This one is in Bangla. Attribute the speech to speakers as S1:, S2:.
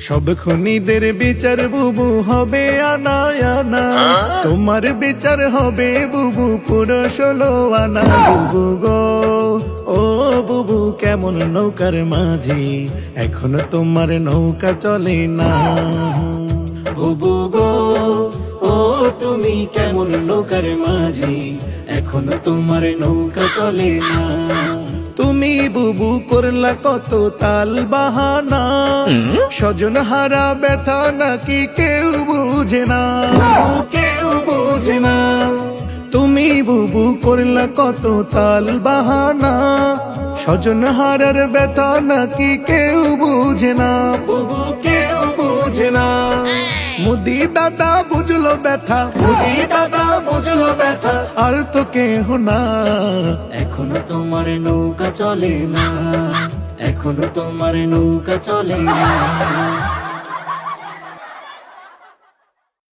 S1: সব খুনিদের বিচার বুবু হবে আনা আনা, তোমার বিচার হবে বুবু পুরো 16 আনা। বুবু গো ও বুবু কেমন নৌকার মাঝি, এখনো তোমার নৌকা চলে না। বুবু গো ও তুমি কেমন নৌকার মাঝি, এখনো তোমার নৌকা চলে না। তুমি বুবু করলা কত তাল বাহানা, স্বজন হারা ব্যথা নাকি কেউ বুঝে না, কেউ বুঝে না। তুমি বুবু করলা কত তাল বাহানা, স্বজন হারার ব্যথা নাকি কেউ বুঝে না, বুবু কেউ বুঝে না। মুদি দাদা বুঝলো ব্যথা, মুদি দাদা বুঝলো ব্যথা, আর তো কেহ না। এখনো তোমার নৌকা চলে না, এখনো তোমার নৌকা চলে না।